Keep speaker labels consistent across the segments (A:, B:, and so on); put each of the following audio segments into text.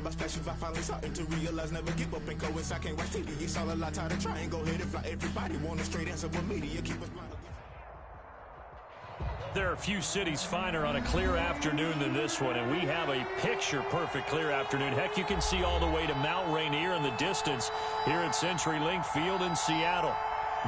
A: about statues. I finally starting to realize never give up and coexist. I can't watch TV. It's all a lot. Tired of trying. Go ahead and fly. Everybody want a straight answer with media. Keep us blind.
B: There are a few cities finer on a clear afternoon than this one, and we have a picture-perfect clear afternoon. Heck, you can see all the way to Mount Rainier in the distance here at CenturyLink Field in Seattle.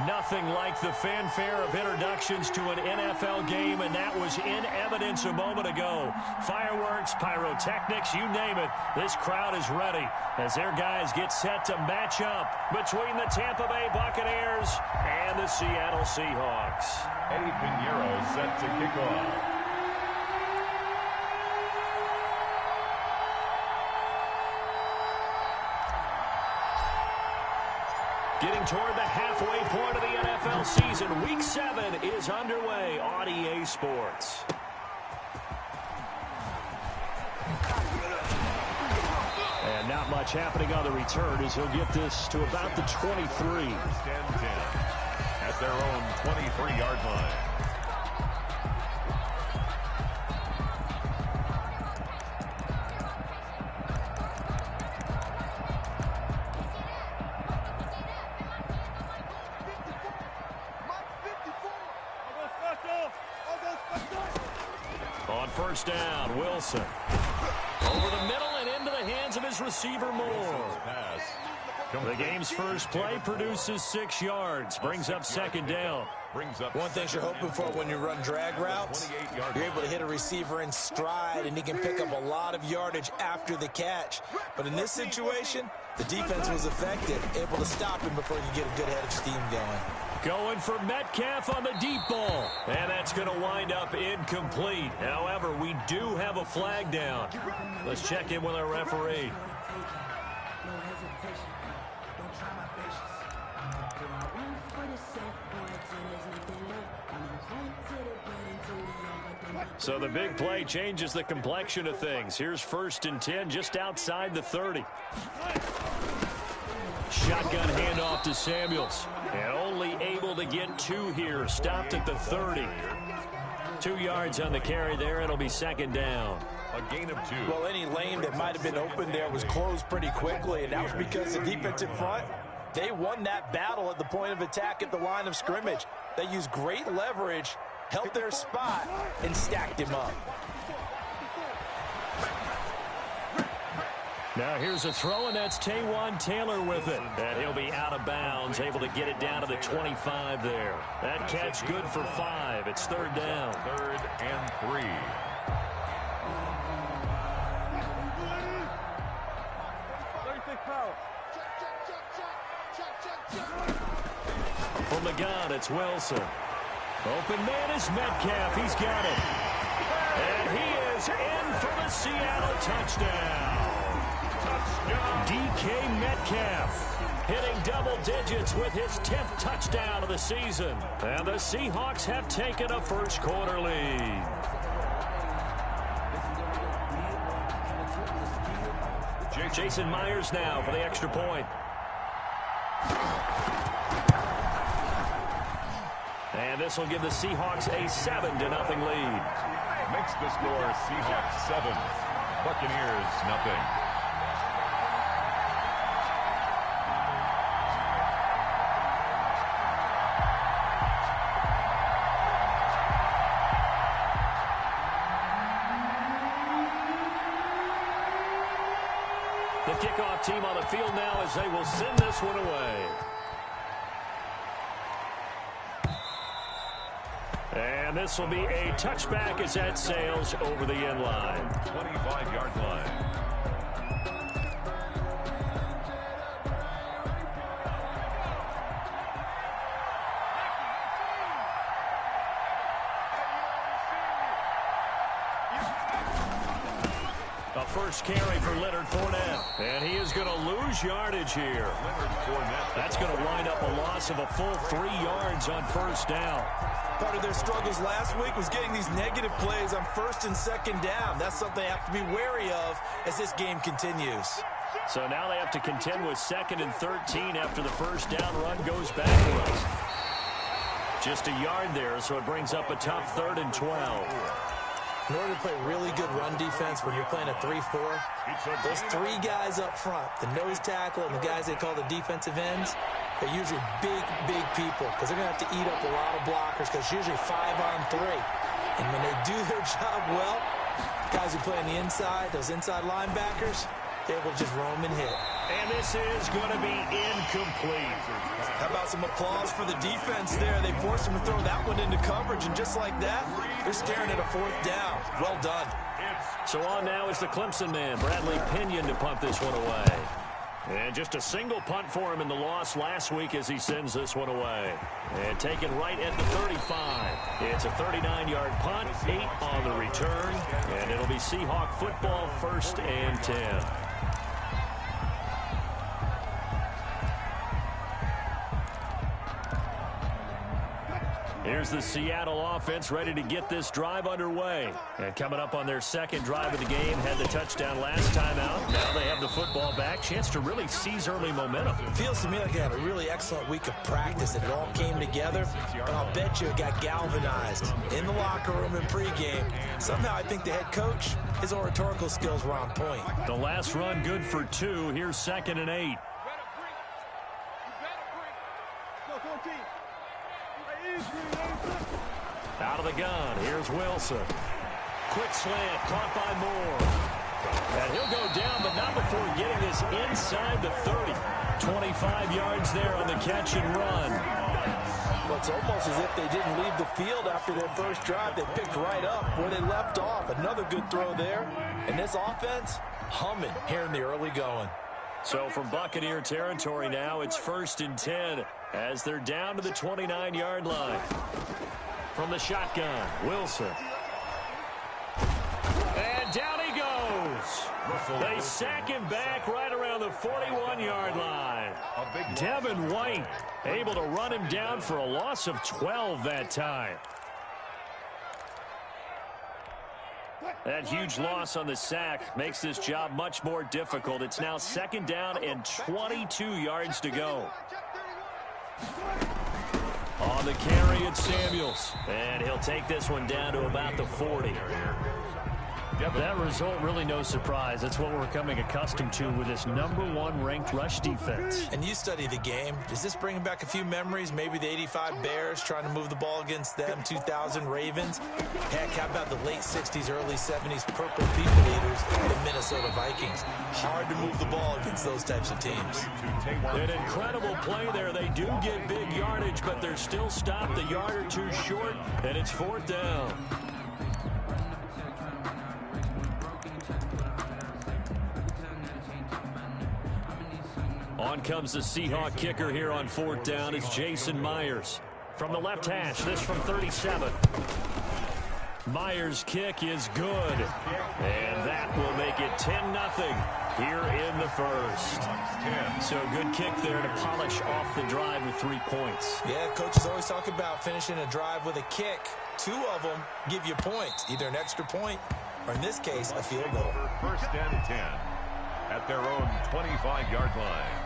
B: Nothing like the fanfare of introductions to an NFL game, and that was in evidence a moment ago. Fireworks, pyrotechnics, you name it. This crowd is ready as their guys get set to match up between the Tampa Bay Buccaneers and the Seattle Seahawks.
C: Eddie Pinheiro set to kick off.
B: Getting toward the halfway point of the NFL season. Week 7 is underway on EA Sports. And not much happening on the return as he'll get this to about the 23.
C: First and 10 at their own 23-yard line.
B: On first down, Wilson. Over the middle and into the hands of his receiver, Moore. The game's first play produces 6 yards, brings up second down.
D: One thing you're hoping for when you run drag routes, you're able to hit a receiver in stride, and he can pick up a lot of yardage after the catch. But in this situation, the defense was effective, able to stop him before you get a good head of steam going.
B: Going for Metcalf on the deep ball. And that's going to wind up incomplete. However, we do have a flag down. Let's check in with our referee. So the big play changes the complexion of things. Here's first and 10 just outside the 30. Shotgun handoff to Samuels. And only able to get 2 here. Stopped at the 30. 2 yards on the carry there. It'll be second down.
C: A gain of 2.
D: Well, any lane that might have been open there was closed pretty quickly, and that was because the defensive front, they won that battle at the point of attack at the line of scrimmage. They used great leverage, held their spot, and stacked him up.
B: Now here's a throw, and that's Taywan Taylor with it. And he'll be out of bounds, able to get it down to the 25 there. That catch good for 5. It's third down.
C: 3rd and 3.
B: From the gun, it's Wilson. Open man is Metcalf. He's got it. And he is in for the Seattle touchdown. DK Metcalf hitting double digits with his 10th touchdown of the season. And the Seahawks have taken a first quarter lead. Jason Myers now for the extra point. And this will give the Seahawks a 7-0 lead.
C: Makes the score Seahawks 7, Buccaneers nothing.
B: The kickoff team on the field now as they will send this one away. And this will be a touchback as that sails over the end line.
C: 25-yard line.
B: A first carry for Leonard Fournette. And he is going to lose yardage here. That's going to wind up a loss of a full 3 yards on first down.
D: Part of their struggles last week was getting these negative plays on first and second down. That's something they have to be wary of as this game continues.
B: So now they have to contend with 2nd and 13 after the first down run goes backwards. Just a yard there, so it brings up a tough 3rd and 12.
D: In order to play really good run defense when you're playing a 3-4, those three guys up front, the nose tackle and the guys they call the defensive ends, they're usually big people because they're going to have to eat up a lot of blockers because it's usually 5-on-3. And when they do their job well, guys who play on the inside, those inside linebackers, they're able to just roam and hit.
B: And this is going to be incomplete.
D: How about some applause for the defense there? They forced him to throw that one into coverage, and just like that, they're staring at a 4th down. Well done.
B: So on now is the Clemson man, Bradley Pinion, to punt this one away. And just a single punt for him in the loss last week as he sends this one away. And taken right at the 35. It's a 39-yard punt, 8 on the return, and it'll be Seahawk football, 1st and 10. Here's the Seattle offense ready to get this drive underway. And coming up on their 2nd drive of the game, had the touchdown last time out. Now they have the football back. Chance to really seize early momentum.
D: Feels to me like they had a really excellent week of practice. It all came together. But I'll bet you it got galvanized in the locker room in pregame. Somehow I think the head coach, his oratorical skills were on point.
B: The last run good for 2. Here's 2nd and 8. Out of the gun, here's Wilson. Quick slant, caught by Moore. And he'll go down, but not before getting this inside the 30. 25 yards there on the catch and run.
D: Well, it's almost as if they didn't leave the field after their first drive. They picked right up where they left off. Another good throw there. And this offense, humming here in the early going.
B: So from Buccaneer territory now, it's 1st and 10 as they're down to the 29-yard line. From the shotgun, Wilson. And down he goes. They sack him back right around the 41-yard line. Devin White able to run him down for a loss of 12 that time. That huge loss on the sack makes this job much more difficult. It's now 2nd down and 22 yards to go. On the carry, it's Samuels. And he'll take this one down to about the 40. That result, really no surprise. That's what we're becoming accustomed to with this #1 ranked rush defense.
D: And you study the game. Does this bring back a few memories? Maybe the 85 Bears trying to move the ball against them, 2000 Ravens. Heck, how about the late 60s, early 70s Purple People Eaters, the Minnesota Vikings? Hard to move the ball against those types of teams.
B: An incredible play there. They do get big yardage, but they're still stopped a yard or 2 short, and it's 4th down. On comes the Seahawk kicker here on 4th down. It's Jason Myers. From the left hash, this from 37. Myers' kick is good. And that will make it 10-0 here in the 1st. So good kick there to polish off the drive with 3 points.
D: Yeah, coaches always talk about finishing a drive with a kick. 2 of them give you points, either an extra point or, in this case, a field goal.
C: 1st and 10 at their own 25-yard line.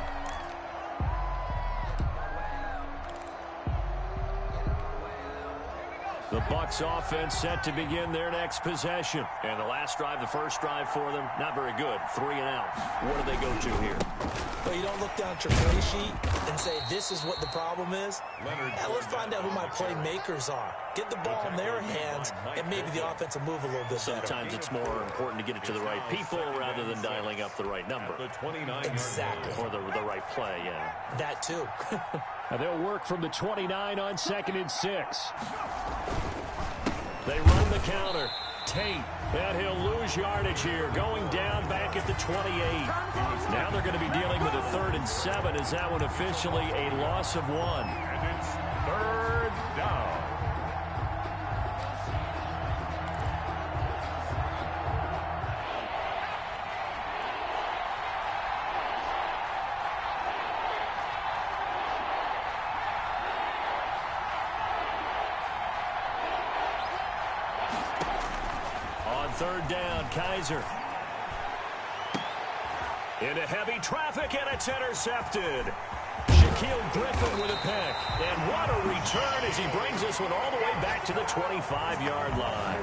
B: The Bucs offense set to begin their next possession. And the last drive, the first drive for them, not very good. 3 and out. What do they go to here?
D: Well, you don't look down at your play sheet and say, this is what the problem is. Now let's find out who my playmakers are. Get the ball in their hands, and maybe the offense will move a little bit better.
B: Sometimes it's more important to get it to the right people rather than dialing up the right number.
D: Exactly.
B: Or the right play, yeah.
D: That too.
B: Now they'll work from the 29 on 2nd and 6. They run the counter. Tate, and he'll lose yardage here, going down back at the 28. Now they're going to be dealing with a 3rd and 7. Is that one officially a loss of 1?
C: And it's 3rd down.
B: On 3rd down, Kaiser. Into heavy traffic, and it's intercepted. Shaquille Griffin with a pick. And what a return as he brings this one all the way back to the 25-yard line.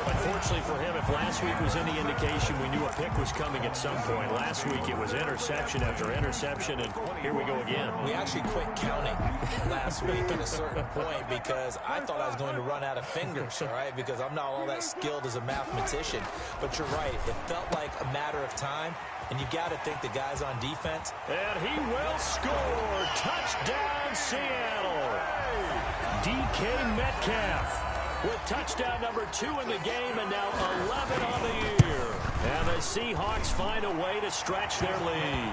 B: Unfortunately for him, if last week was any indication, we knew a pick was coming at some point. Last week it was interception after interception, and here we go again.
D: We actually quit counting last week at a certain point because I thought I was going to run out of fingers, all right, because I'm not all that skilled as a mathematician. But you're right. It felt like a matter of time. And you got to think the guys on defense.
B: And he will score. Touchdown, Seattle. DK Metcalf with touchdown number 2 in the game and now 11 on the year. And the Seahawks find a way to stretch their lead.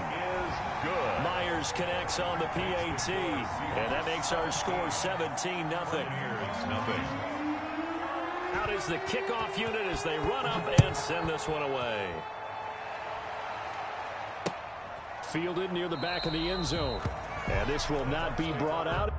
B: Myers connects on the PAT. And that makes our score 17-0. Out is the kickoff unit as they run up and send this one away. Fielded near the back of the end zone. And this will not be brought out.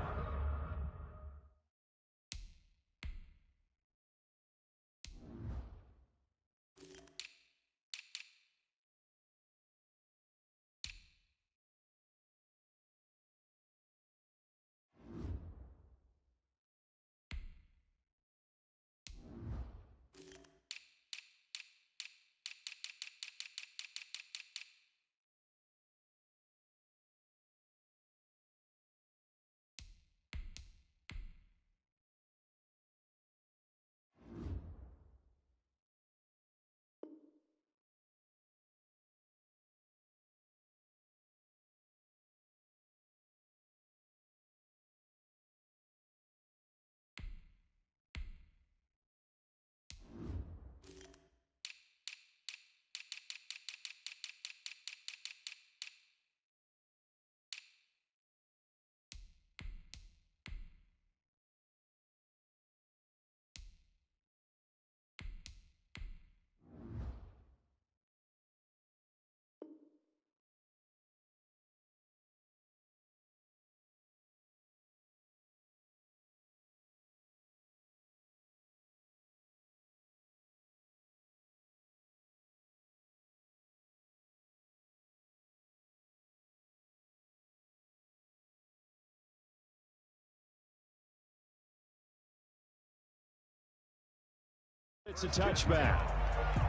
B: It's a touchback.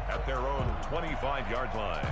C: At their own 25-yard line.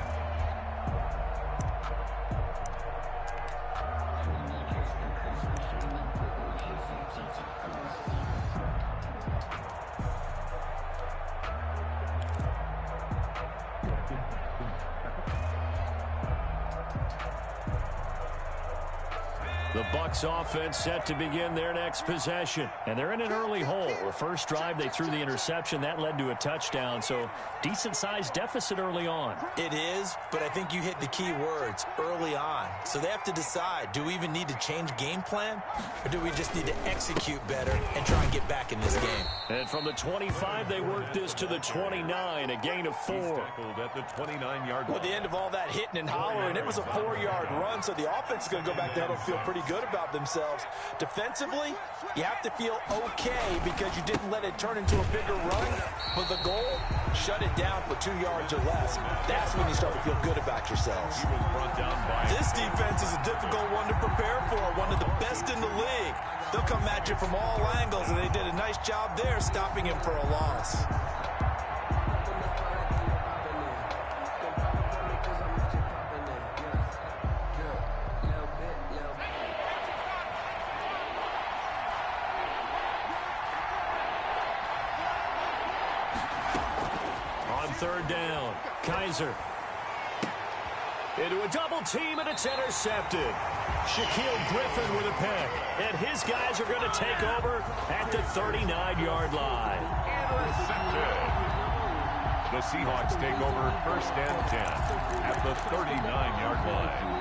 B: The Bucs offense set to begin their next possession. And they're in an early hole. The first drive, they threw the interception. That led to a touchdown. So decent-sized deficit early on.
D: It is, but I think you hit the key words, early on. So they have to decide, do we even need to change game plan? Or do we just need to execute better and try and get back in this game?
B: And from the 25, they work this to the 29, a gain of 4.
C: At the 29-yard line.
D: At the end of all that hitting and hollering, it was a 4-yard run, so the offense is going to go back there and feel pretty good about themselves. Defensively, you have to feel okay because you didn't let it turn into a bigger run. But the goal, shut it down for 2 yards or less. That's when you start to feel good about yourselves. This defense is a difficult one to prepare for, one of the best in the league. They'll come at you from all angles, and they did a nice job there stopping him for a loss.
B: Third down. Kaiser. Into a double team, and it's intercepted. Shaquille Griffin with a pick. And his guys are going to take over at the 39-yard line.
C: The Seahawks take over first and 10 at the 39-yard line.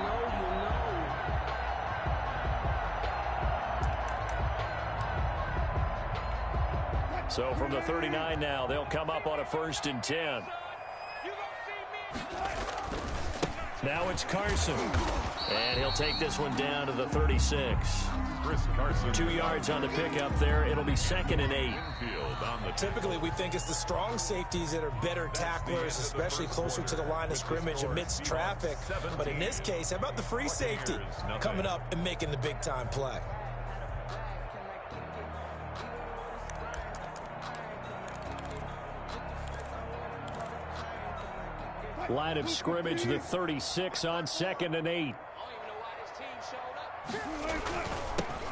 B: So from the 39 now, they'll come up on a first and 10. Now it's Carson. And he'll take this one down to the 36.
C: Chris Carson.
B: 2 yards on the pickup there. It'll be 2nd and 8.
D: Typically, we think it's the strong safeties that are better tacklers, especially closer to the line of scrimmage amidst traffic. But in this case, how about the free safety coming up and making the big-time play?
B: Line of scrimmage, the 36 on 2nd and 8.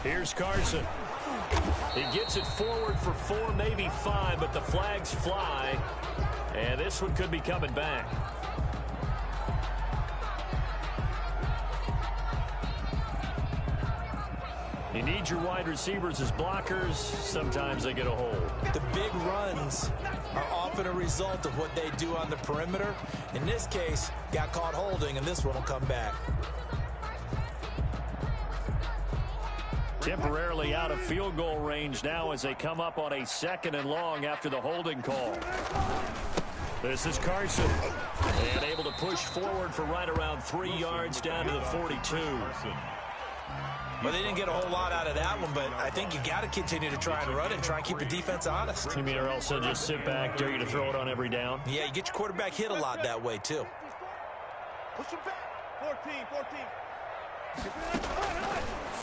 B: Here's Carson. He gets it forward for 4, maybe 5, but the flags fly. And this one could be coming back. You need your wide receivers as blockers. Sometimes they get a hold.
D: The big runs are often a result of what they do on the perimeter. In this case, got caught holding, and this one will come back.
B: Temporarily out of field goal range now as they come up on a 2nd and long after the holding call. This is Carson. And able to push forward for right around 3 yards down to the 42.
D: Well, they didn't get a whole lot out of that one, but I think you got to continue to try and run and try and keep the defense honest.
B: You mean or else they'll just sit back, dare you to throw it on every down?
D: Yeah, you get your quarterback hit a lot that way, too.
E: Push him back. 14.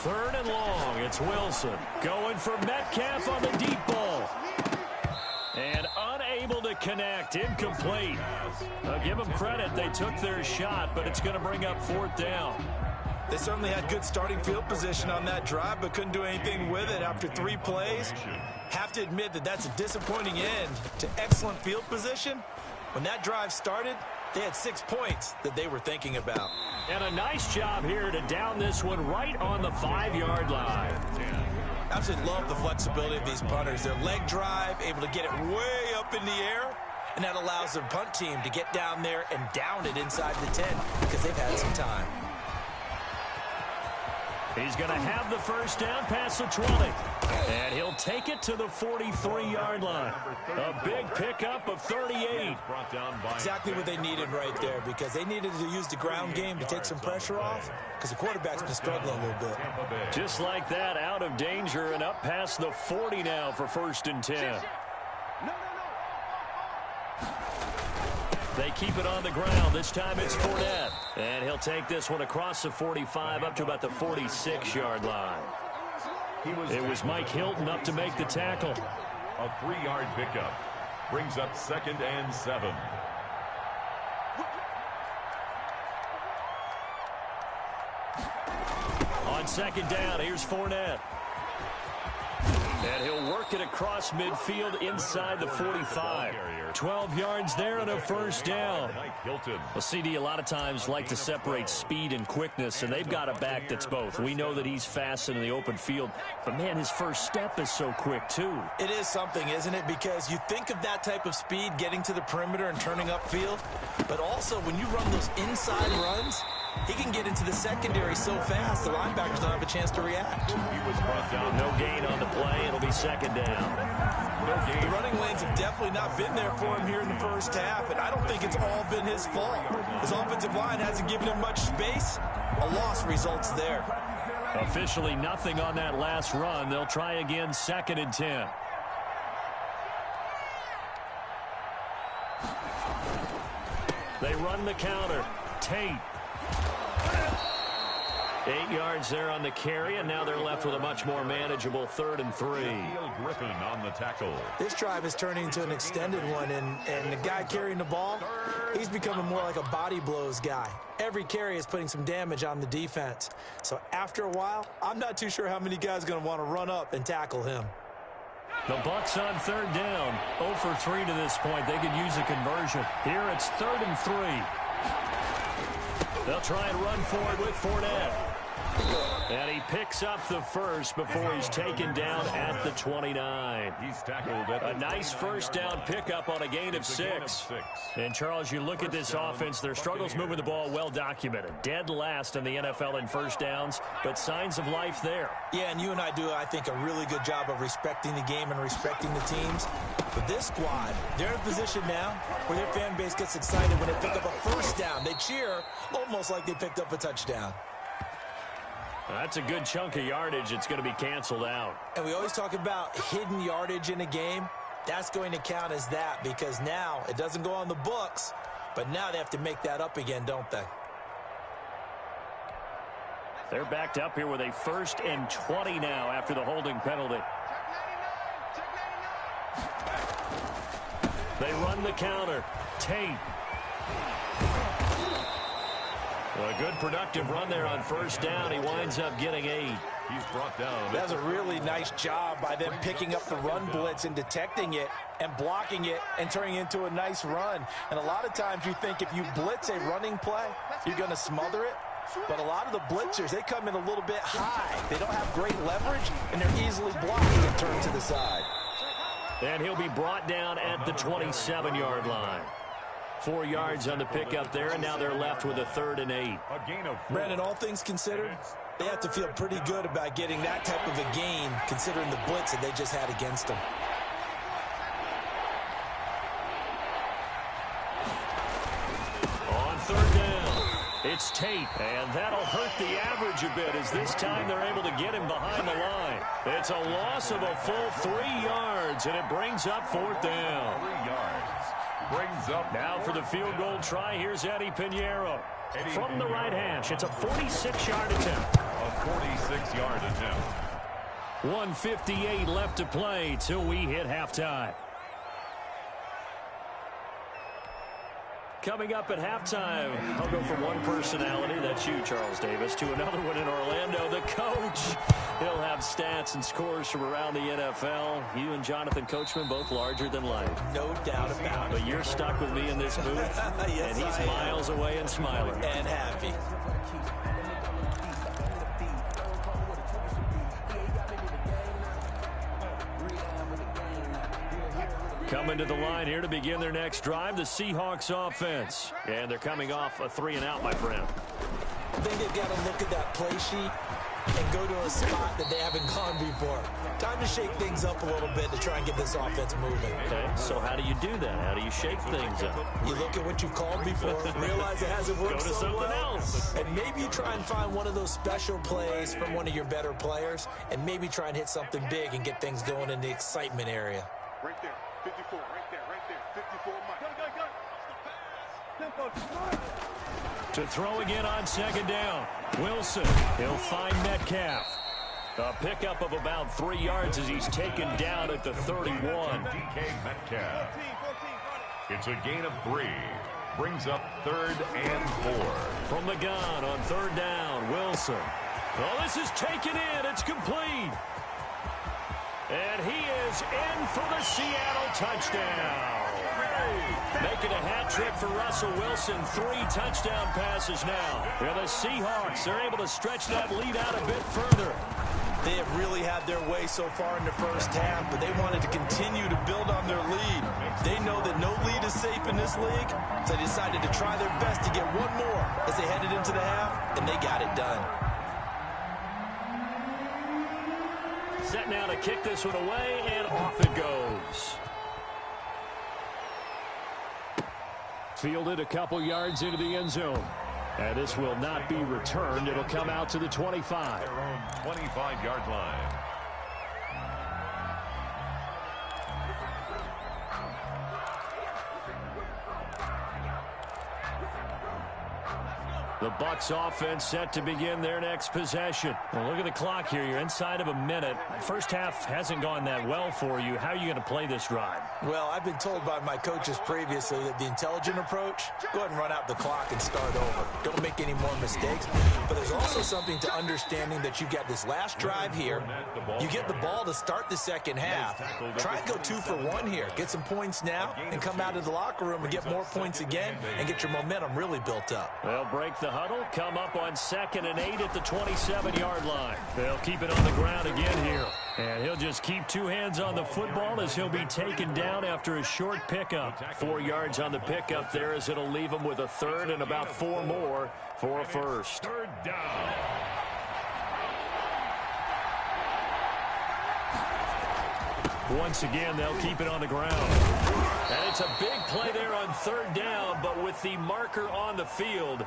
B: 3rd and long. It's Wilson going for Metcalf on the deep ball. And unable to connect. Incomplete. I'll give them credit. They took their shot, but it's going to bring up 4th down.
D: They certainly had good starting field position on that drive, but couldn't do anything with it after 3 plays. Have to admit that that's a disappointing end to excellent field position. When that drive started, they had 6 points that they were thinking about.
B: And a nice job here to down this one right on the 5-yard line.
D: Absolutely love the flexibility of these punters. Their leg drive, able to get it way up in the air, and that allows their punt team to get down there and down it inside the 10 because they've had some time.
B: He's going to have the 1st down past the 20. And he'll take it to the 43-yard line. A big pickup of 38.
D: Exactly what they needed right there because they needed to use the ground game to take some pressure off because the quarterback's been struggling a little bit.
B: Just like that, out of danger and up past the 40 now for 1st and 10. They keep it on the ground. This time it's Fournette. And he'll take this one across the 45 up to about the 46-yard line. It was Mike Hilton up to make the tackle.
C: A 3-yard pickup brings up 2nd and 7.
B: On 2nd down, here's Fournette. And he'll work it across midfield inside the 45. 12 yards there and a 1st down. Well, CD a lot of times like to separate speed and quickness, and they've got a back that's both. We know that he's fast in the open field, but, man, his first step is so quick, too.
D: It is something, isn't it? Because you think of that type of speed getting to the perimeter and turning upfield, but also when you run those inside runs, he can get into the secondary so fast the linebackers don't have a chance to react.
C: He was brought down.
B: No gain on the play. It'll be 2nd down.
C: No gain.
D: The running lanes have definitely not been there for him here in the 1st half, and I don't think it's all been his fault. His offensive line hasn't given him much space. A loss results there.
B: Officially nothing on that last run. They'll try again 2nd and 10. They run the counter. Tate. 8 yards there on the carry, and now they're left with a much more manageable 3rd and 3.
C: Griffin on the tackle.
D: This drive is turning into an extended one, and the guy carrying the ball, he's becoming more like a body blows guy. Every carry is putting some damage on the defense. So after a while, I'm not too sure how many guys are going to want to run up and tackle him.
B: The Bucs on 3rd down. 0 for 3 to this point. They could use a conversion. Here it's 3rd and 3. They'll try and run forward with Fournette. And he picks up the 1st before he's taken down at the 29.
C: He's tackled at
B: a nice 1st down pickup on a gain of 6. And, Charles, you look at this offense, their struggles moving the ball well documented. Dead last in the NFL in 1st downs, but signs of life there.
D: Yeah, and you and I do, I think, a really good job of respecting the game and respecting the teams. But this squad, they're in a position now where their fan base gets excited when they pick up a 1st down. They cheer almost like they picked up a touchdown.
B: That's a good chunk of yardage. It's going to be canceled out.
D: And we always talk about hidden yardage in a game. That's going to count as that because now it doesn't go on the books, but now they have to make that up again, don't they?
B: They're backed up here with a 1st and 20 now after the holding penalty. They run the counter. Tate. A good productive run there on 1st down. He winds up getting 8.
C: He's brought down.
D: That's a really nice job by them picking up the run blitz and detecting it and blocking it and turning it into a nice run. And a lot of times you think if you blitz a running play, you're going to smother it. But a lot of the blitzers, they come in a little bit high. They don't have great leverage, and they're easily blocked and turned to the side.
B: And he'll be brought down at the 27-yard line. 4 yards on the pickup there, and now they're left with a 3rd and 8.
C: A gain of 4.
D: Brandon, all things considered, they have to feel pretty good about getting that type of a gain, considering the blitz that they just had against them.
B: On 3rd down, it's Tate, and that'll hurt the average a bit as this time they're able to get him behind the line. It's a loss of a full 3 yards, and it brings up 4th down.
C: 3 yards. Brings up.
B: Now for the field goal try, here's Eddie Pinheiro. From the right hash, it's a 46-yard attempt.
C: A 46-yard attempt.
B: 1:58 left to play till we hit halftime. Coming up at halftime, I'll go from one personality, that's you, Charles Davis, to another one in Orlando, the coach. He'll have stats and scores from around the NFL. You and Jonathan Coachman, both larger than life.
D: No doubt about it.
B: But you're stuck with me in this booth,
D: yes,
B: and he's miles away and smiling.
D: And happy.
B: Coming to the line here to begin their next drive, the Seahawks offense. And they're coming off a 3-and-out, my friend.
D: I think they've got to look at that play sheet and go to a spot that they haven't gone before. Time to shake things up a little bit to try and get this offense moving.
B: Okay, so how do you do that? How do you shake things up?
D: You look at what you've called before, realize it hasn't worked
B: Go to
D: so
B: something
D: well,
B: else.
D: and maybe you try and find one of those special plays from one of your better players, and maybe try and hit something big and get things going in the excitement area.
E: Right there. 54, right there. 54, Mike.
B: To throw again on 2nd down. Wilson, he'll find Metcalf. A pickup of about 3 yards as he's taken down at the 31.
C: DK Metcalf. It's a gain of 3. Brings up 3rd and 4.
B: From the gun on 3rd down, Wilson. Oh, this is taken in. It's complete. And he is in for the Seattle touchdown. Making a hat trick for Russell Wilson. 3 touchdown passes now. Yeah, the Seahawks are able to stretch that lead out a bit further.
D: They have really had their way so far in the first half, but they wanted to continue to build on their lead. They know that no lead is safe in this league, so they decided to try their best to get one more as they headed into the half, and they got it done.
B: Set now to kick this one away, and off it goes. Fielded a couple yards into the end zone. And this will not be returned. It'll come out to the 25.
C: Their own 25-yard line.
B: The Bucs offense set to begin their next possession. Well, look at the clock here. You're inside of a minute. First half hasn't gone that well for you. How are you going to play this drive?
D: Well, I've been told by my coaches previously that the intelligent approach, go ahead and run out the clock and start over. Don't make any more mistakes. But there's also something to understanding that you've got this last drive here. You get the ball to start the second half. Try and go 2 for 1 here. Get some points now and come out of the locker room and get more points again and get your momentum really built up.
B: They'll break the huddle, come up on 2nd and 8 at the 27-yard line. They'll keep it on the ground again here. And he'll just keep 2 hands on the football as he'll be taken down after a short pickup. 4 yards on the pickup there as it'll leave him with a 3rd and about 4 more for a first.
C: 3rd down.
B: Once again, they'll keep it on the ground. And it's a big play there on 3rd down, but with the marker on the field,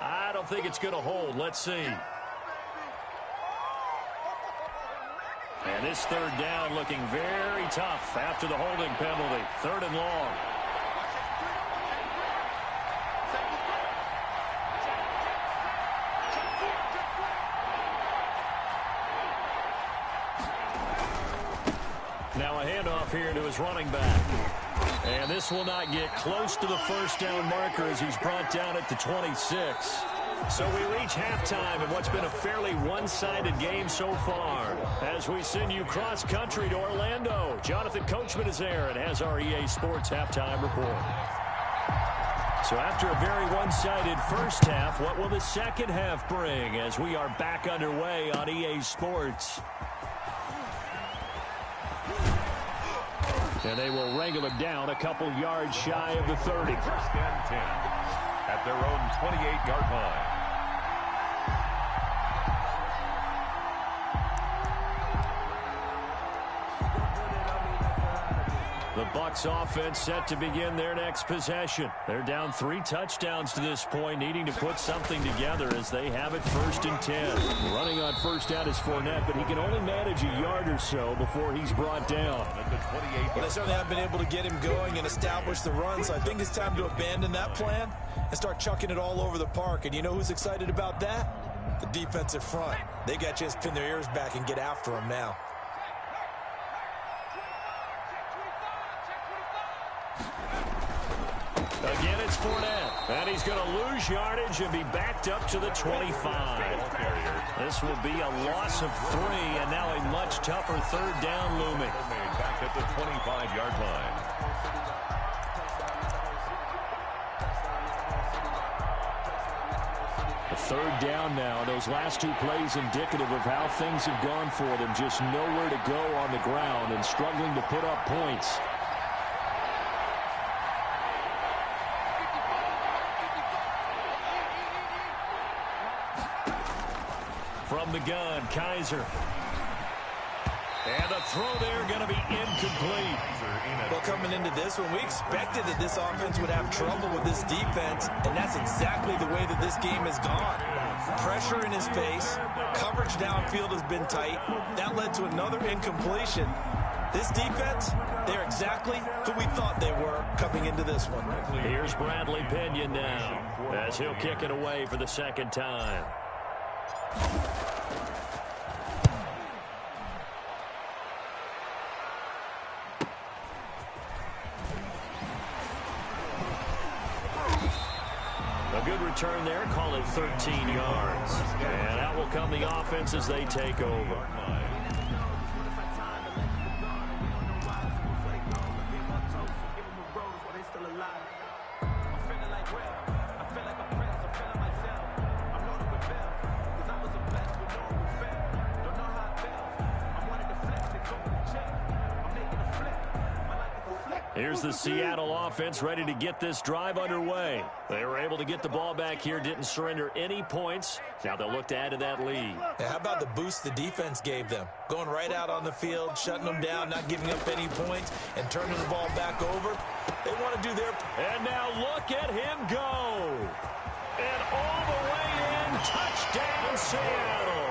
B: I don't think it's going to hold. Let's see. And this third down looking very tough after the holding penalty. 3rd and long. Now a handoff here to his running back. And this will not get close to the first down marker as he's brought down at the 26. So we reach halftime in what's been a fairly one-sided game so far. As we send you cross-country to Orlando, Jonathan Coachman is there and has our EA Sports halftime report. So after a very one-sided first half, what will the second half bring as we are back underway on EA Sports? And they will wrangle him down a couple yards shy of the 30.
C: 1st and 10 at their own 28-yard line.
B: The Bucs offense set to begin their next possession. They're down 3 touchdowns to this point, needing to put something together as they have it 1st and 10. Running on first down is Fournette, but he can only manage a yard or so before he's brought down.
D: Well, they certainly have been able to get him going and establish the run, so I think it's time to abandon that plan and start chucking it all over the park. And you know who's excited about that? The defensive front. They got a chance to pin their ears back and get after him now.
B: Again, it's Fournette. And he's going to lose yardage and be backed up to the 25. This will be a loss of 3, and now a much tougher 3rd down looming.
C: Back at the 25-yard line.
B: A 3rd down now. Those last 2 plays indicative of how things have gone for them. Just nowhere to go on the ground and struggling to put up points. From the gun, Kaiser. And the throw there going to be incomplete.
D: Well, coming into this one, we expected that this offense would have trouble with this defense, and that's exactly the way that this game has gone. Pressure in his face, coverage downfield has been tight. That led to another incompletion. This defense, they're exactly who we thought they were coming into this one.
B: Here's Bradley Pinion now as he'll kick it away for the 2nd time. A good return there, call it 13 yards. And out will come the offense as they take over. Here's the Seattle offense ready to get this drive underway. They were able to get the ball back here, didn't surrender any points. Now they'll look to add to that lead.
D: Yeah, how about the boost the defense gave them? Going right out on the field, shutting them down, not giving up any points, and turning the ball back over. They want to do their...
B: And now look at him go. And all the way in, touchdown Seattle.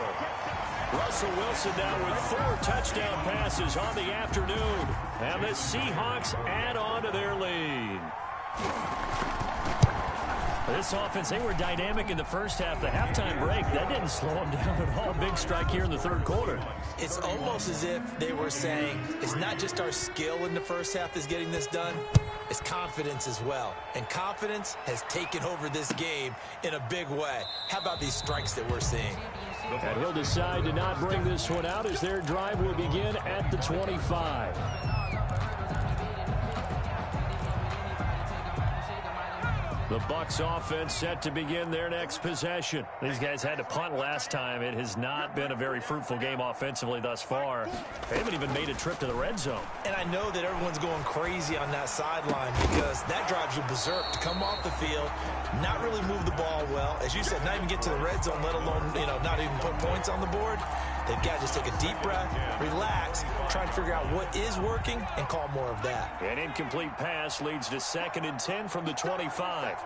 B: Russell Wilson now with 4 touchdown passes on the afternoon. And the Seahawks add on to their lead. This offense, they were dynamic in the first half. The halftime break, that didn't slow them down at all. Big strike here in the 3rd quarter.
D: It's almost as if they were saying, it's not just our skill in the first half that's getting this done, it's confidence as well. And confidence has taken over this game in a big way. How about these strikes that we're seeing?
B: And he'll decide to not bring this one out as their drive will begin at the 25. The Bucs offense set to begin their next possession. These guys had to punt last time. It has not been a very fruitful game offensively thus far. They haven't even made a trip to the red zone.
D: And I know that everyone's going crazy on that sideline because that drives you berserk to come off the field, not really move the ball well. As you said, not even get to the red zone, let alone, not even put points on the board. They've got to just take a deep breath, relax, try and figure out what is working, and call more of that.
B: An incomplete pass leads to 2nd and 10 from the 25.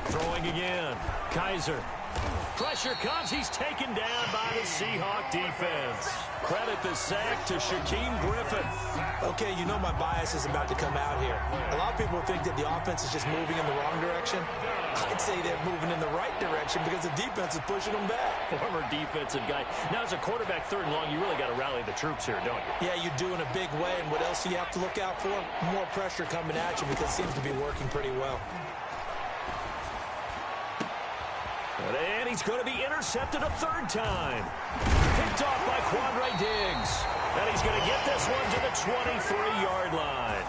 B: Throwing again. Kaiser Pressure comes. He's taken down by the Seahawk defense. Credit the sack to Shaquem Griffin.
D: Okay, you know my bias is about to come out here. A lot of people think that the offense is just moving in the wrong direction. I'd say they're moving in the right direction because the defense is pushing them back.
B: Former defensive guy. Now, as a quarterback, 3rd and long, you really got to rally the troops here, don't you?
D: Yeah, you do in a big way. And what else do you have to look out for? More pressure coming at you because it seems to be working pretty well.
B: And he's going to be intercepted a 3rd time. Picked off by Quandre Diggs. And he's going to get this one to the 23-yard line.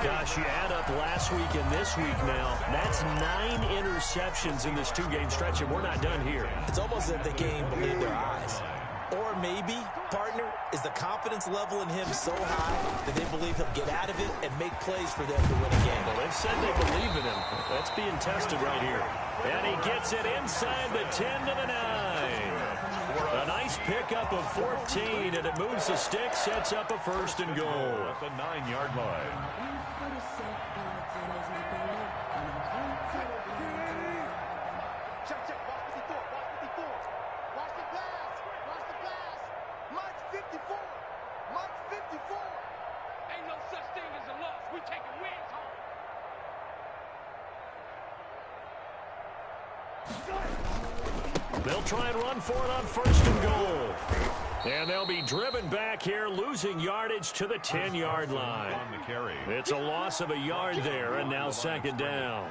B: Gosh, you add up last week and this week now. That's 9 interceptions in this 2-game stretch, and we're not done here.
D: It's almost as if they can't even believe their eyes. Or maybe, partner, is the confidence level in him so high that they believe he'll get out of it and make plays for them to win a game.
B: Well, they've said they believe in him. That's being tested right here. And he gets it inside the 10 to the 9. A nice pickup of 14, and it moves the stick, sets up a 1st and goal.
C: At the 9-yard line.
E: Check, check. Watch 54. Watch 54. Watch the pass. Watch the pass. Mike's 54. Mike's 54. Ain't no such thing as a loss. We taking wins home.
B: They'll try and run for it on 1st and goal. And they'll be driven back here, losing yardage to the 10-yard line.
C: On the carry.
B: It's a loss of a yard there, and now 2nd down.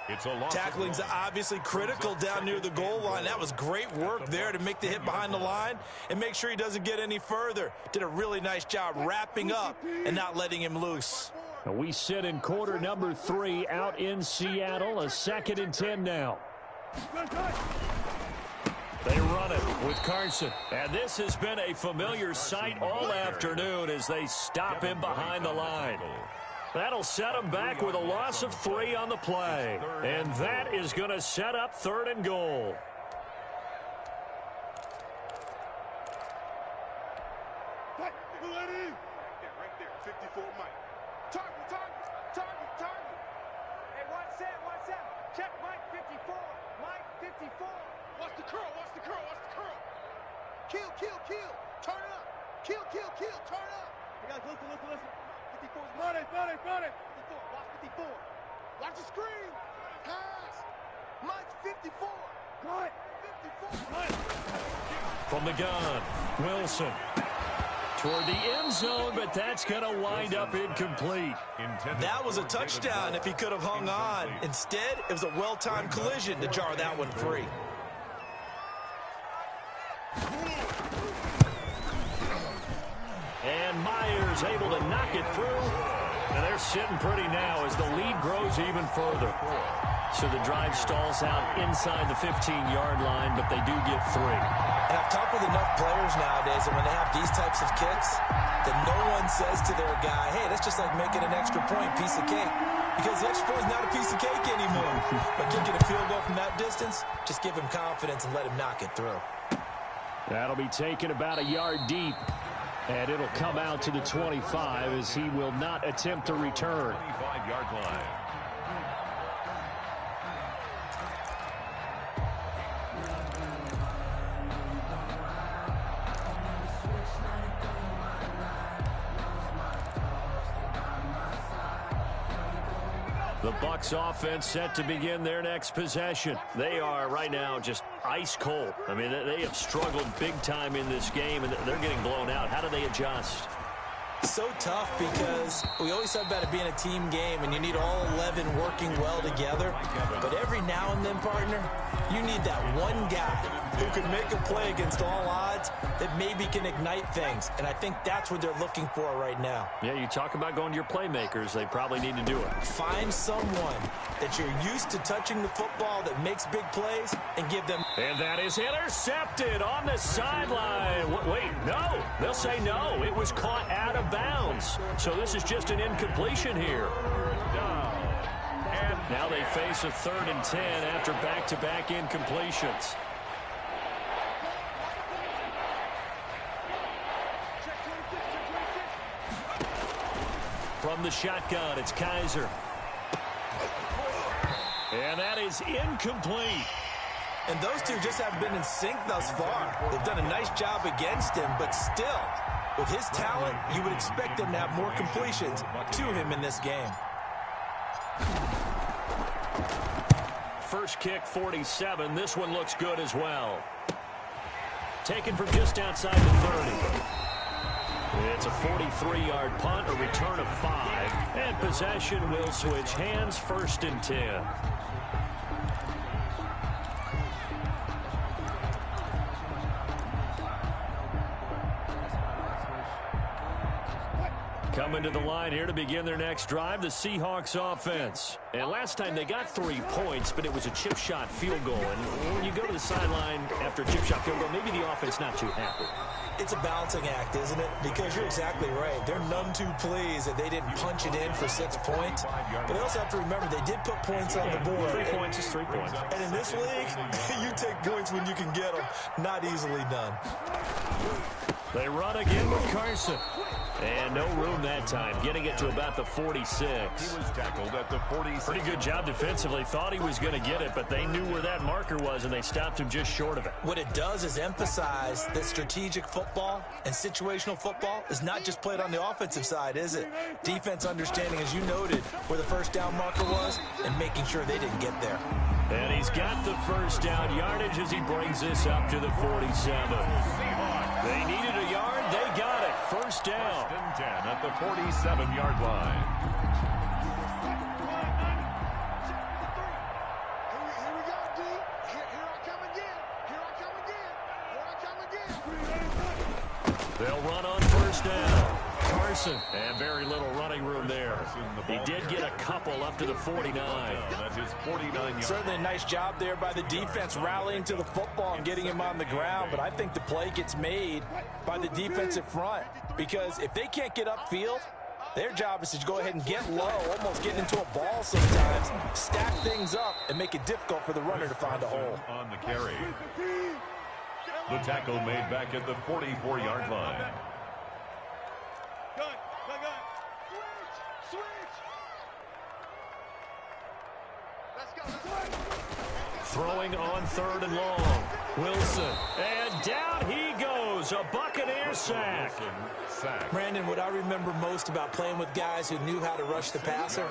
C: It's a loss.
D: Tackling's obviously critical down near the goal line. That was great work there to make the hit behind the line and make sure he doesn't get any further. Did a really nice job wrapping up and not letting him loose.
B: We sit in quarter number 3 out in Seattle. A 2nd and 10 now. They run it with Carson. And this has been a familiar sight all afternoon as they stop him behind the line. That'll set him back with a loss of 3 on the play. And that is going to set up 3rd and goal.
E: Right there. 54 Mike. Target. Hey, watch that. Check Mike 54. Mike 54. Watch the curl. Kill. Turn up. Kill. Turn up. You guys listen. 54's run it. 54. Watch 54. Watch the screen. Pass. Mike's 54. Right. 54.
B: From the gun, Wilson. Toward the end zone, but that's going to wind up incomplete.
D: That was a touchdown if he could have hung on. Instead, it was a well-timed collision to jar that one free.
B: And Myers able to knock it through. And they're sitting pretty now as the lead grows even further. So the drive stalls out inside the 15-yard line, but they do get 3.
D: And I've talked with enough players nowadays that when they have these types of kicks, that no one says to their guy, hey, that's just like making an extra point, piece of cake. Because the extra point is not a piece of cake anymore. But kicking a field goal from that distance, just give him confidence and let him knock it through.
B: That'll be taken about a yard deep. And it'll come out to the 25 as he will not attempt to return.
C: 25-yard line.
B: The Bucs offense set to begin their next possession. They are right now just ice cold. I mean, they have struggled big time in this game, and they're getting blown out. How do they adjust?
D: So tough because we always talk about it being a team game, and you need all 11 working well together. But every now and then, partner, you need that one guy who can make a play against all odds that maybe can ignite things. And I think that's what they're looking for right now.
B: Yeah, you talk about going to your playmakers. They probably need to do it.
D: Find someone that you're used to touching the football that makes big plays and give them.
B: And that is intercepted on the sideline. Wait, no. They'll say no. It was caught out of bounds. So this is just an incompletion here. And now they face a 3rd and 10 after back-to-back incompletions. From the shotgun, it's Kaiser. And that is incomplete.
D: And those two just haven't been in sync thus far. They've done a nice job against him, but still, with his talent, you would expect them to have more completions to him in this game.
B: First kick, 47. This one looks good as well. Taken from just outside the 30. It's a 43-yard punt, a return of 5. And possession will switch hands, 1st and 10. Coming to the line here to begin their next drive, the Seahawks offense. And last time they got 3 points, but it was a chip shot field goal. And when you go to the sideline after a chip shot field goal, maybe the offense not too happy.
D: It's a balancing act, isn't it? Because you're exactly right. They're none too pleased that they didn't punch it in for 6 points. But they also have to remember they did put points on the board.
B: 3 points is 3 points.
D: And in this league, you take points when you can get them. Not easily done.
B: They run again with Carson. And no room that time, getting it to about the 46.
C: He was tackled at the 46.
B: Pretty good job defensively. Thought he was going to get it, but they knew where that marker was, and they stopped him just short of it.
D: What it does is emphasize that strategic football and situational football is not just played on the offensive side, is it? Defense understanding, as you noted, where the first down marker was and making sure they didn't get there.
B: And he's got the first down yardage as he brings this up to the 47. They needed a yard. They got it. First down.
C: 10 at the 47-yard line.
E: Here we go, D. Here I come again. Here I come again. Here I come again.
B: They'll run on first down. Carson, and very little running room there. He did get a couple up to the 49.
C: That's his 49-yard.
D: Certainly a nice job there by the defense rallying to the football and getting him on the ground, but I think the play gets made by the defensive front because if they can't get upfield, their job is to go ahead and get low, almost get into a ball sometimes, stack things up, and make it difficult for the runner to find a hole.
C: On the carry. The tackle made back at the 44-yard line.
E: Gun. Switch. Let's go.
B: Throwing on 3rd and long. Wilson. And down he goes. A Buccaneer sack.
D: Brandon, what I remember most about playing with guys who knew how to rush the passer,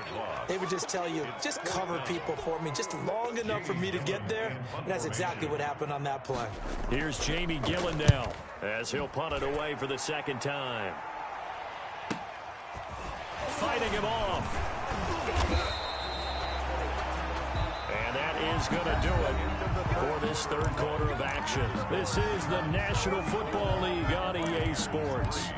D: they would just tell you, just cover people for me, just long enough for me to get there. And that's exactly what happened on that play.
B: Here's Jamie Gillen now as he'll punt it away for the 2nd time. Fighting him off. And that is going to do it for this 3rd quarter of action. This is the National Football League on EA Sports.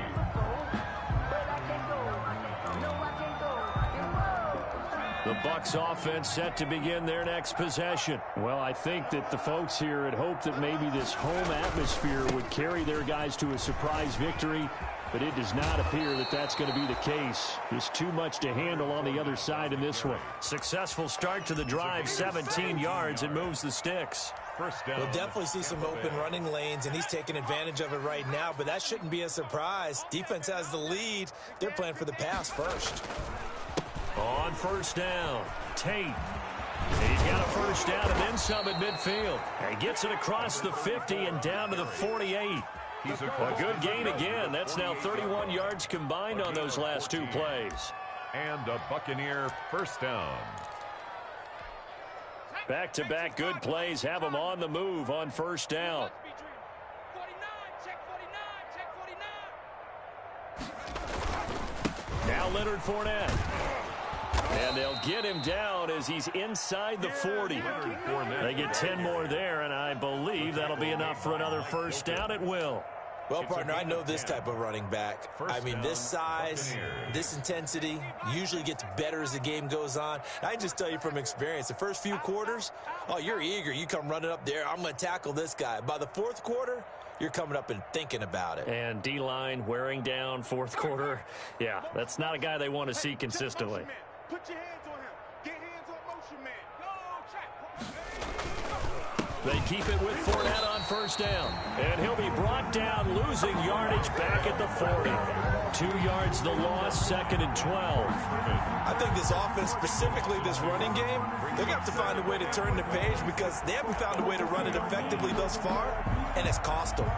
B: The Bucs offense set to begin their next possession. Well, I think that the folks here had hoped that maybe this home atmosphere would carry their guys to a surprise victory, but it does not appear that that's going to be the case. There's too much to handle on the other side in this one. Successful start to the drive, 17 yards, and moves the sticks.
C: First down.
D: We'll definitely see some open running lanes, and he's taking advantage of it right now, but that shouldn't be a surprise. Defense has the lead. They're playing for the pass first.
B: On first down, Tate. He's got a first down and then some at midfield. And gets it across the 50 and down to the 48. A good gain again. That's now 31 yards combined on those last 2 plays.
C: And a Buccaneer first down.
B: Back-to-back good plays have them on the move on first down.
E: 49,
B: Now Leonard Fournette. And they'll get him down as he's inside the 40. They get 10 more there, and I believe that'll be enough for another first down at will.
D: Well, partner, I know this type of running back. I mean, this size, this intensity usually gets better as the game goes on. I can just tell you from experience, the first few quarters, oh, you're eager. You come running up there, I'm going to tackle this guy. By the 4th quarter, you're coming up and thinking about it.
B: And D-line wearing down 4th quarter. Yeah, that's not a guy they want to see consistently.
E: Put your hands on him. Get hands on motion, man.
B: They keep it with Fournette on first down. And he'll be brought down, losing yardage back at the 40. 2 yards the loss, 2nd and 12.
D: I think this offense, specifically this running game, they're going to have to find a way to turn the page because they haven't found a way to run it effectively thus far, and it's cost them.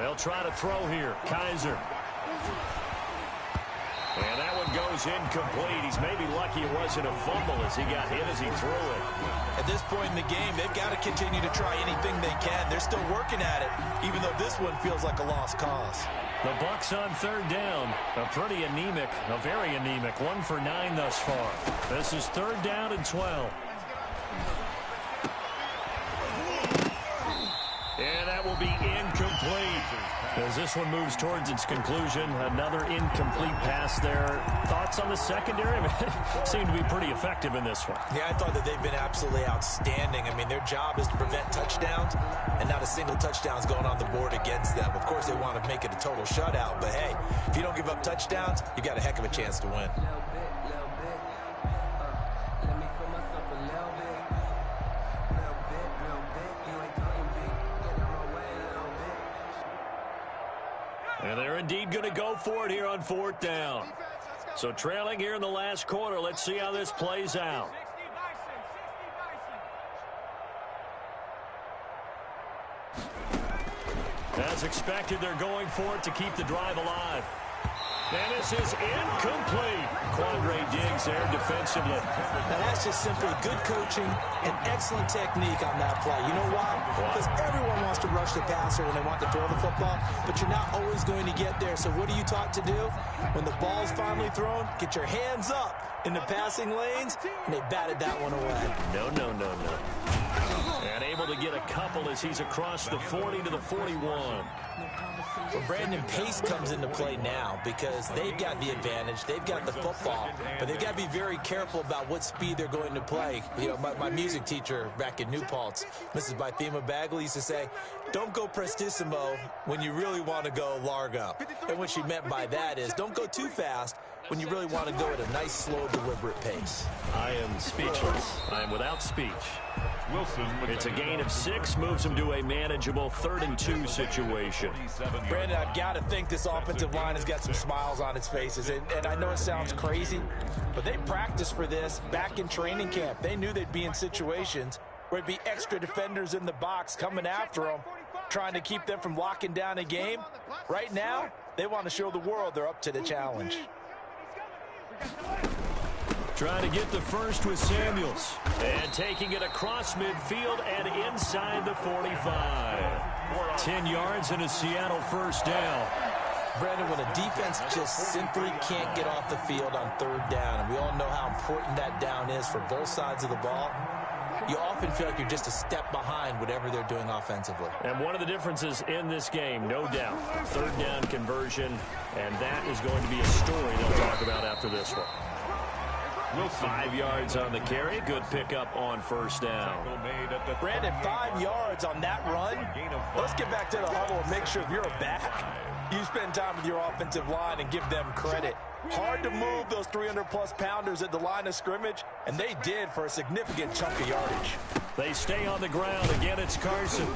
B: They'll try to throw here. Kaiser. And that one goes incomplete. He's maybe lucky it wasn't a fumble as he got hit as he threw it.
D: At this point in the game, they've got to continue to try anything they can. They're still working at it, even though this one feels like a lost cause.
B: The Bucs on 3rd down. A pretty anemic, a very anemic. 1 for 9 thus far. This is 3rd down and 12. And that will be incomplete. As this one moves towards its conclusion, another incomplete pass there. Thoughts on the secondary? I mean, seem to be pretty effective in this one.
D: Yeah, I thought that they've been absolutely outstanding. I mean, their job is to prevent touchdowns, and not a single touchdown's going on the board against them. Of course, they want to make it a total shutout, but hey, if you don't give up touchdowns, you got a heck of a chance to win.
B: And they're indeed going to go for it here on 4th down. So trailing here in the last quarter. Let's see how this plays out. As expected, they're going for it to keep the drive alive. And this is incomplete. Quandre Diggs there defensively.
D: Now that's just simply good coaching and excellent technique on that play. You know why? Because everyone wants to rush the passer when they want to throw the football, but you're not always going to get there. So what are you taught to do? When the ball's finally thrown, get your hands up in the passing lanes, and they batted that one away.
B: No. And able to get a couple as he's across the 40 to the 41.
D: Well, Brandon, pace comes into play now because they've got the advantage. They've got the football, but they've got to be very careful about what speed they're going to play. You know, my music teacher back in New Paltz, Mrs. Bythema Bagley, used to say, don't go prestissimo when you really want to go largo. And what she meant by that is don't go too fast when you really want to go at a nice, slow, deliberate pace.
B: I am speechless. I am without speech. It's a gain of 6, moves him to a manageable 3rd and 2 situation.
D: Brandon, I've got to think this offensive line has got some smiles on its faces. And I know it sounds crazy, but they practiced for this back in training camp. They knew they'd be in situations where it'd be extra defenders in the box coming after them, trying to keep them from locking down a game. Right now, they want to show the world they're up to the challenge.
B: Trying to get the first with Samuels. And taking it across midfield and inside the 45. 10 yards and a Seattle first down.
D: Brandon, when a defense just simply can't get off the field on 3rd down, and we all know how important that down is for both sides of the ball, you often feel like you're just a step behind whatever they're doing offensively.
B: And one of the differences in this game, no doubt, 3rd down conversion, and that is going to be a story they'll talk about after this one. 5 yards on the carry. Good pickup on first down.
D: Brandon, 5 yards on that run. Let's get back to the huddle and make sure if you're a back, you spend time with your offensive line and give them credit. Hard to move those 300-plus pounders at the line of scrimmage, and they did for a significant chunk of yardage.
B: They stay on the ground. Again, it's Carson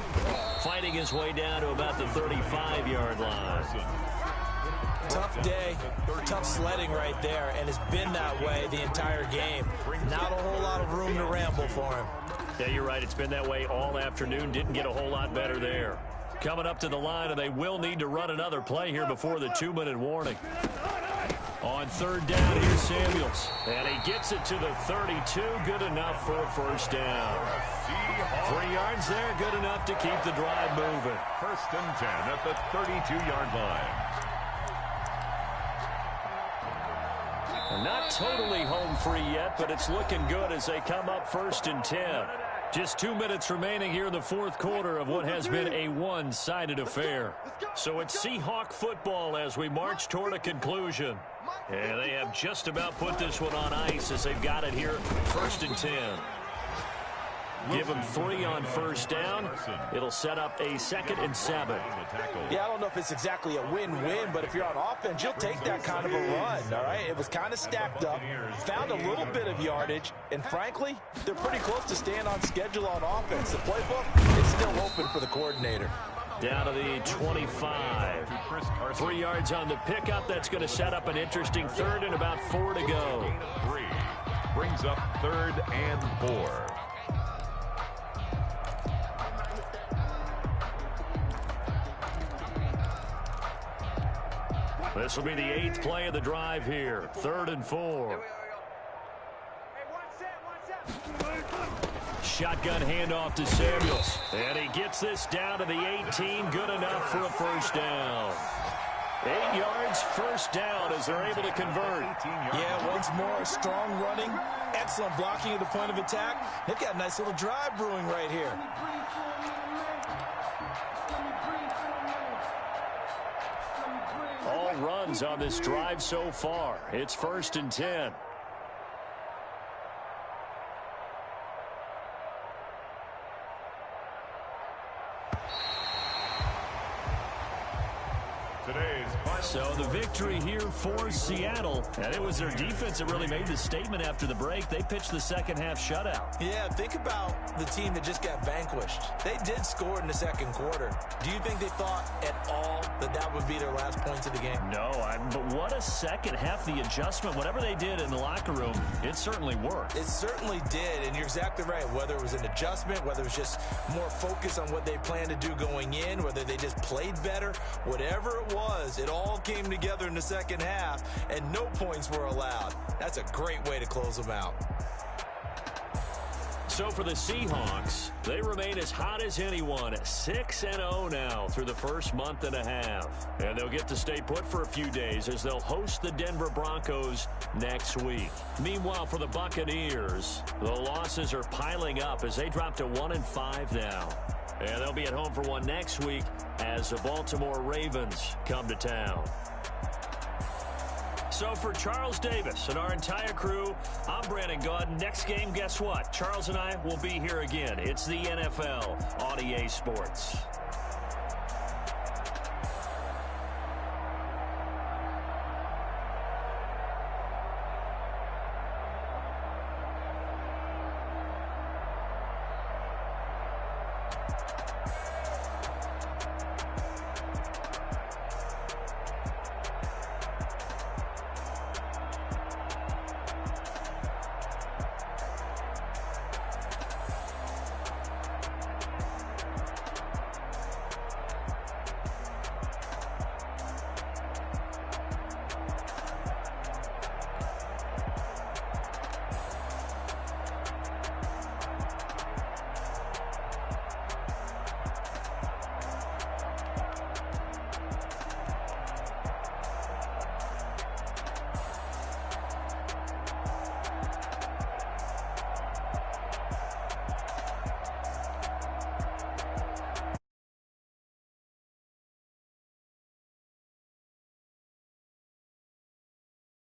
B: fighting his way down to about the 35-yard line.
D: Tough day, tough sledding right there, and it's been that way the entire game. Not a whole lot of room to ramble for him.
B: Yeah, you're right. It's been that way all afternoon. Didn't get a whole lot better there. Coming up to the line, and they will need to run another play here before the 2-minute warning. On 3rd down, here's Samuels. And he gets it to the 32. Good enough for a first down. 3 yards there, good enough to keep the drive moving.
C: 1st and 10 at the 32-yard line.
B: Not totally home free yet, but it's looking good as they come up 1st and 10. Just 2 minutes remaining here in the 4th quarter of what has been a one-sided affair. So it's Seahawk football as we march toward a conclusion. And they have just about put this one on ice as they've got it here, 1st and 10. Give them 3 on 1st down. It'll set up a 2nd and 7.
D: Yeah, I don't know if it's exactly a win-win, but if you're on offense, you'll take that kind of a run, all right? It was kind of stacked up, found a little bit of yardage, and frankly, they're pretty close to staying on schedule on offense. The playbook is still open for the coordinator.
B: Down to the 25. 3 yards on the pickup. That's going to set up an interesting 3rd and about 4 to go.
C: 3 brings up 3rd and 4.
B: This will be the 8th play of the drive here. 3rd and 4. Shotgun handoff to Samuels. And he gets this down to the 18. Good enough for a 1st down. 8 yards, 1st down as they're able to convert.
D: Yeah, once more, strong running, excellent blocking at the point of attack. They've got a nice little drive brewing right here.
B: All runs on this drive so far. It's 1st and 10. So the victory here for Seattle, and it was their defense that really made the statement after the break. They pitched the second half shutout.
D: Yeah, think about the team that just got vanquished. They did score in the 2nd quarter. Do you think they thought at all that that would be their last points of the game?
B: No, but what a second half. The adjustment, whatever they did in the locker room, it certainly worked.
D: It certainly did, and you're exactly right. Whether it was an adjustment, whether it was just more focus on what they planned to do going in, whether they just played better, whatever it was, it all came together in the second half, and no points were allowed. That's a great way to close them out.
B: So for the Seahawks, they remain as hot as anyone, 6-0 now through the first month and a half. And they'll get to stay put for a few days as they'll host the Denver Broncos next week. Meanwhile, for the Buccaneers, the losses are piling up as they drop to 1-5 now. And they'll be at home for one next week as the Baltimore Ravens come to town. So for Charles Davis and our entire crew, I'm Brandon Gaudin. Next game, guess what? Charles and I will be here again. It's the NFL on EA Sports.